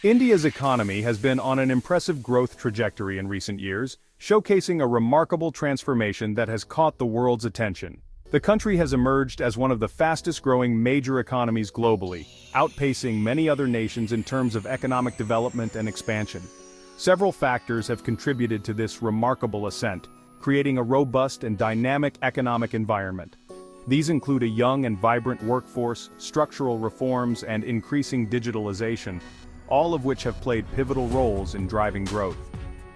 India's economy has been on an impressive growth trajectory in recent years, showcasing a remarkable transformation that has caught the world's attention. The country has emerged as one of the fastest-growing major economies globally, outpacing many other nations in terms of economic development and expansion. Several factors have contributed to this remarkable ascent, creating a robust and dynamic economic environment. These include a young and vibrant workforce, structural reforms, and increasing digitalization, all of which have played pivotal roles in driving growth.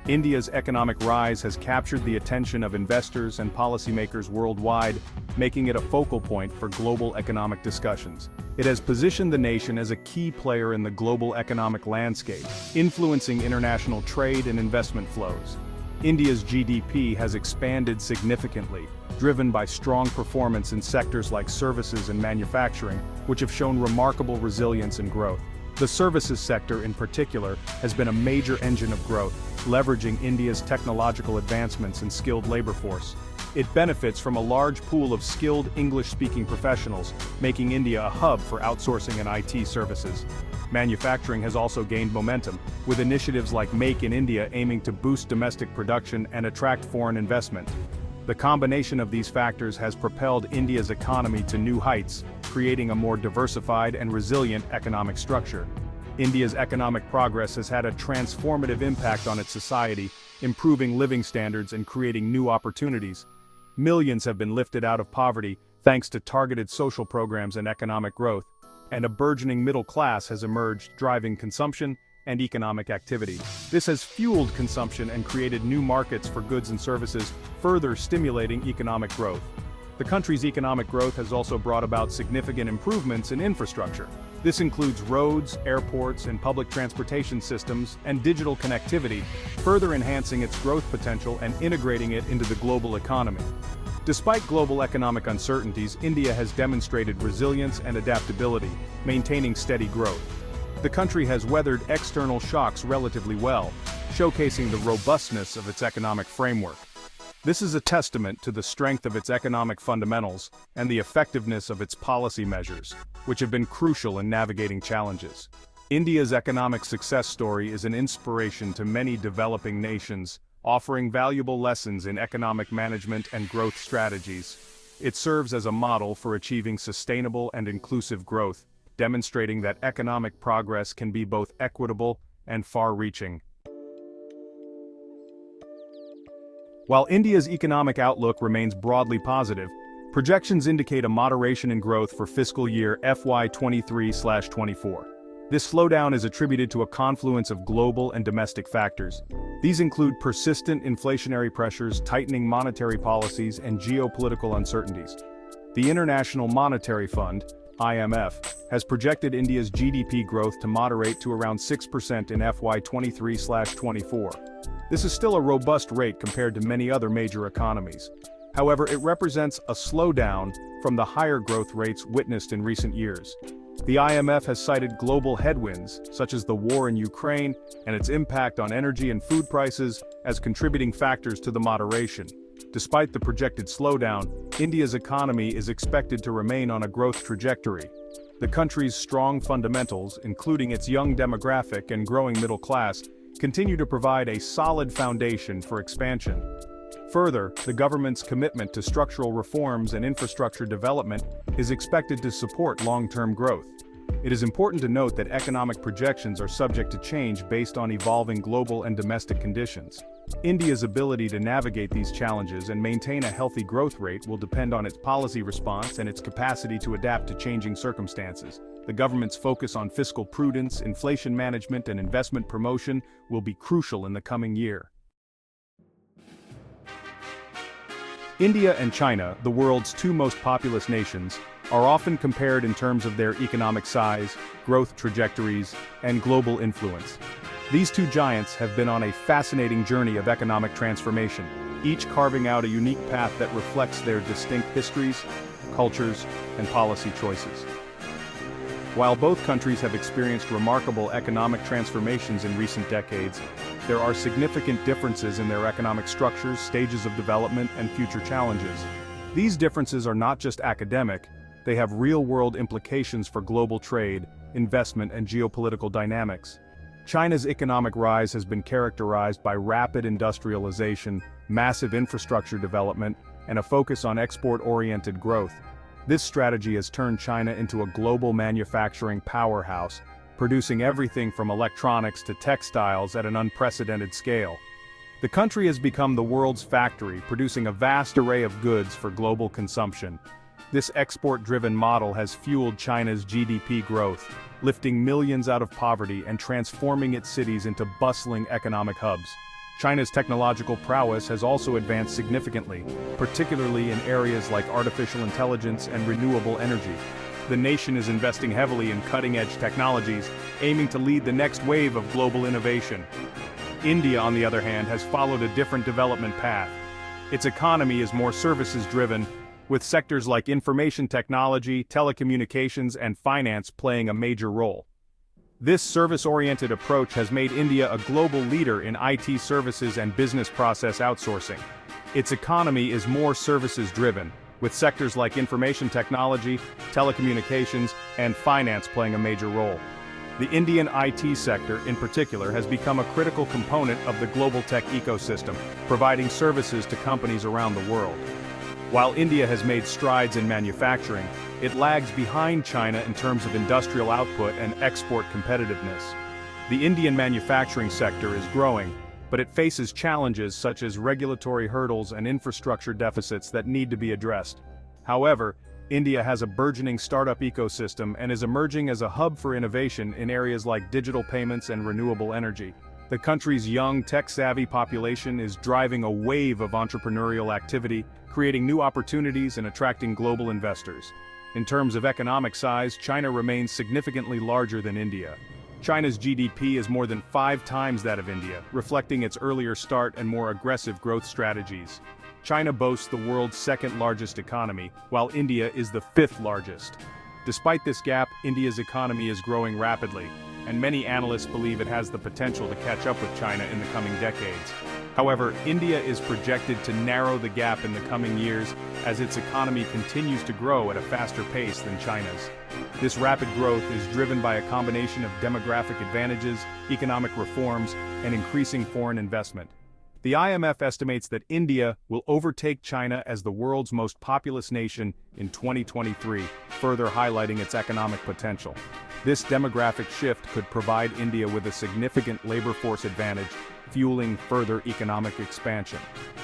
India's economic rise has captured the attention of investors and policymakers worldwide, making it a focal point for global economic discussions. It has positioned the nation as a key player in the global economic landscape, influencing international trade and investment flows. India's GDP has expanded significantly, driven by strong performance in sectors like services and manufacturing, which have shown remarkable resilience and growth. The services sector in particular has been a major engine of growth, leveraging India's technological advancements and skilled labor force. It benefits from a large pool of skilled English-speaking professionals, making India a hub for outsourcing and IT services. Manufacturing has also gained momentum, with initiatives like Make in India aiming to boost domestic production and attract foreign investment. The combination of these factors has propelled India's economy to new heights, creating a more diversified and resilient economic structure. India's economic progress has had a transformative impact on its society, improving living standards and creating new opportunities. Millions have been lifted out of poverty thanks to targeted social programs and economic growth, and a burgeoning middle class has emerged, driving consumption and economic activity. This has fueled consumption and created new markets for goods and services, further stimulating economic growth. The country's economic growth has also brought about significant improvements in infrastructure. This includes roads, airports, and public transportation systems, and digital connectivity, further enhancing its growth potential and integrating it into the global economy. Despite global economic uncertainties, India has demonstrated resilience and adaptability, maintaining steady growth. The country has weathered external shocks relatively well, showcasing the robustness of its economic framework. This is a testament to the strength of its economic fundamentals and the effectiveness of its policy measures, which have been crucial in navigating challenges. India's economic success story is an inspiration to many developing nations, offering valuable lessons in economic management and growth strategies. It serves as a model for achieving sustainable and inclusive growth, demonstrating that economic progress can be both equitable and far-reaching. While India's economic outlook remains broadly positive, projections indicate a moderation in growth for fiscal year FY 23/24. This slowdown is attributed to a confluence of global and domestic factors. These include persistent inflationary pressures, tightening monetary policies, and geopolitical uncertainties. The International Monetary Fund, IMF, has projected India's GDP growth to moderate to around 6% in FY 23/24. This is still a robust rate compared to many other major economies. However, it represents a slowdown from the higher growth rates witnessed in recent years. The IMF has cited global headwinds, such as the war in Ukraine and its impact on energy and food prices, as contributing factors to the moderation. Despite the projected slowdown, India's economy is expected to remain on a growth trajectory. The country's strong fundamentals, including its young demographic and growing middle class, continue to provide a solid foundation for expansion. Further, the government's commitment to structural reforms and infrastructure development is expected to support long-term growth. It is important to note that economic projections are subject to change based on evolving global and domestic conditions. India's ability to navigate these challenges and maintain a healthy growth rate will depend on its policy response and its capacity to adapt to changing circumstances. The government's focus on fiscal prudence, inflation management, and investment promotion will be crucial in the coming year. India and China, the world's two most populous nations, are often compared in terms of their economic size, growth trajectories, and global influence. These two giants have been on a fascinating journey of economic transformation, each carving out a unique path that reflects their distinct histories, cultures, and policy choices. While both countries have experienced remarkable economic transformations in recent decades, there are significant differences in their economic structures, stages of development, and future challenges. These differences are not just academic, they have real-world implications for global trade, investment, and geopolitical dynamics. China's economic rise has been characterized by rapid industrialization, massive infrastructure development, and a focus on export-oriented growth. This strategy has turned China into a global manufacturing powerhouse, producing everything from electronics to textiles at an unprecedented scale. The country has become the world's factory, producing a vast array of goods for global consumption. This export-driven model has fueled China's GDP growth, lifting millions out of poverty and transforming its cities into bustling economic hubs. China's technological prowess has also advanced significantly, particularly in areas like artificial intelligence and renewable energy. The nation is investing heavily in cutting-edge technologies, aiming to lead the next wave of global innovation. India, on the other hand, has followed a different development path. Its economy is more services-driven, with sectors like information technology, telecommunications, and finance playing a major role. This service-oriented approach has made India a global leader in IT services and business process outsourcing. Its economy is more services-driven, with sectors like information technology, telecommunications, and finance playing a major role. The Indian IT sector, in particular, has become a critical component of the global tech ecosystem, providing services to companies around the world. While India has made strides in manufacturing, it lags behind China in terms of industrial output and export competitiveness. The Indian manufacturing sector is growing, but it faces challenges such as regulatory hurdles and infrastructure deficits that need to be addressed. However, India has a burgeoning startup ecosystem and is emerging as a hub for innovation in areas like digital payments and renewable energy. The country's young, tech-savvy population is driving a wave of entrepreneurial activity, creating new opportunities and attracting global investors. In terms of economic size, China remains significantly larger than India. China's GDP is more than 5 times that of India, reflecting its earlier start and more aggressive growth strategies. China boasts the world's second-largest economy, while India is the 5th largest. Despite this gap, India's economy is growing rapidly, and many analysts believe it has the potential to catch up with China in the coming decades. However, India is projected to narrow the gap in the coming years as its economy continues to grow at a faster pace than China's. This rapid growth is driven by a combination of demographic advantages, economic reforms, and increasing foreign investment. The IMF estimates that India will overtake China as the world's most populous nation in 2023, further highlighting its economic potential. This demographic shift could provide India with a significant labor force advantage, fueling further economic expansion.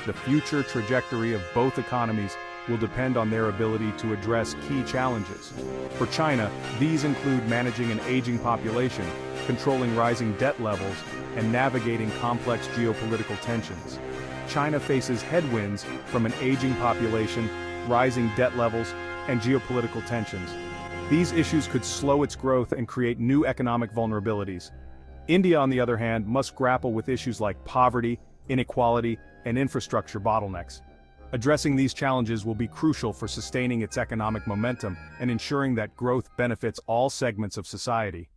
The future trajectory of both economies will depend on their ability to address key challenges. For China, these include managing an aging population, controlling rising debt levels, and navigating complex geopolitical tensions. China faces headwinds from an aging population, rising debt levels, and geopolitical tensions. These issues could slow its growth and create new economic vulnerabilities. India, on the other hand, must grapple with issues like poverty, inequality, and infrastructure bottlenecks. Addressing these challenges will be crucial for sustaining its economic momentum and ensuring that growth benefits all segments of society.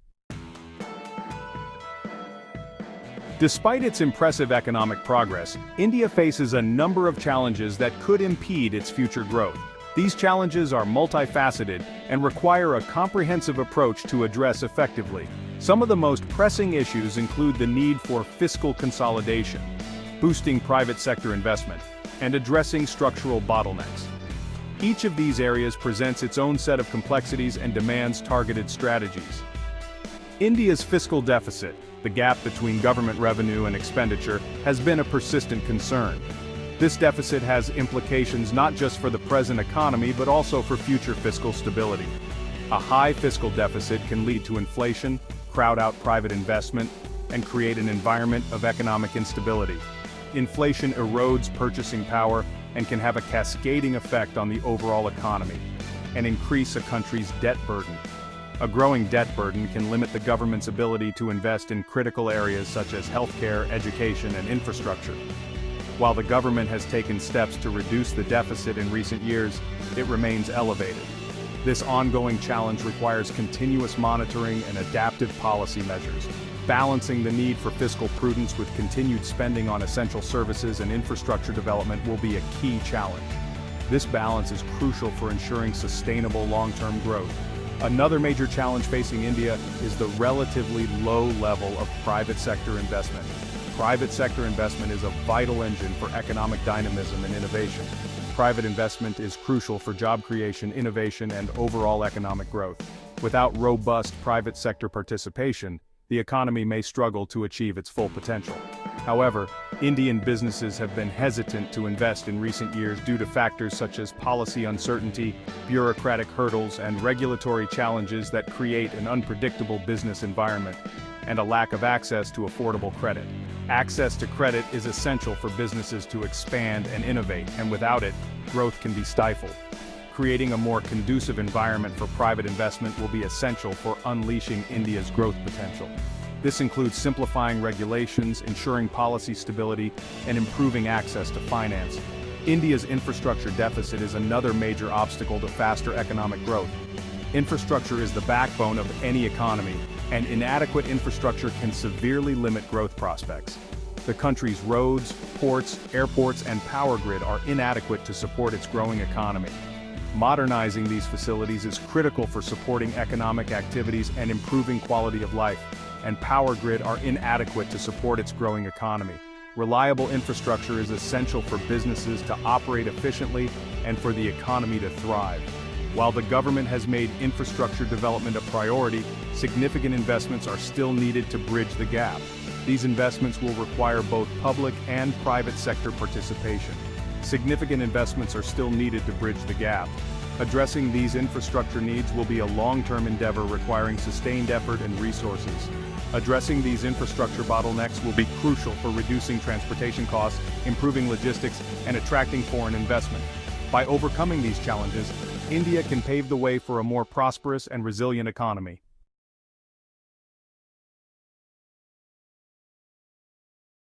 Despite its impressive economic progress, India faces a number of challenges that could impede its future growth. These challenges are multifaceted and require a comprehensive approach to address effectively. Some of the most pressing issues include the need for fiscal consolidation, boosting private sector investment, and addressing structural bottlenecks. Each of these areas presents its own set of complexities and demands targeted strategies. India's fiscal deficit, the gap between government revenue and expenditure, has been a persistent concern. This deficit has implications not just for the present economy but also for future fiscal stability. A high fiscal deficit can lead to inflation, crowd out private investment, and create an environment of economic instability. Inflation erodes purchasing power and can have a cascading effect on the overall economy, and increase a country's debt burden. A growing debt burden can limit the government's ability to invest in critical areas such as healthcare, education, and infrastructure. While the government has taken steps to reduce the deficit in recent years, it remains elevated. This ongoing challenge requires continuous monitoring and adaptive policy measures. Balancing the need for fiscal prudence with continued spending on essential services and infrastructure development will be a key challenge. This balance is crucial for ensuring sustainable long-term growth. Another major challenge facing India is the relatively low level of private sector investment. Private sector investment is a vital engine for economic dynamism and innovation. Private investment is crucial for job creation, innovation, and overall economic growth. Without robust private sector participation, the economy may struggle to achieve its full potential. However, Indian businesses have been hesitant to invest in recent years due to factors such as policy uncertainty, bureaucratic hurdles, and regulatory challenges that create an unpredictable business environment, and a lack of access to affordable credit. Access to credit is essential for businesses to expand and innovate, and without it, growth can be stifled. Creating a more conducive environment for private investment will be essential for unleashing India's growth potential. This includes simplifying regulations, ensuring policy stability, and improving access to finance. India's infrastructure deficit is another major obstacle to faster economic growth. Infrastructure is the backbone of any economy, and inadequate infrastructure can severely limit growth prospects. The country's roads, ports, airports, and power grid are inadequate to support its growing economy. Modernizing these facilities is critical for supporting economic activities and improving quality of life, and power grid are inadequate to support its growing economy. Reliable infrastructure is essential for businesses to operate efficiently and for the economy to thrive. While the government has made infrastructure development a priority, significant investments are still needed to bridge the gap. These investments will require both public and private sector participation. Significant investments are still needed to bridge the gap. Addressing these infrastructure needs will be a long-term endeavor requiring sustained effort and resources. Addressing these infrastructure bottlenecks will be crucial for reducing transportation costs, improving logistics, and attracting foreign investment. By overcoming these challenges, India can pave the way for a more prosperous and resilient economy.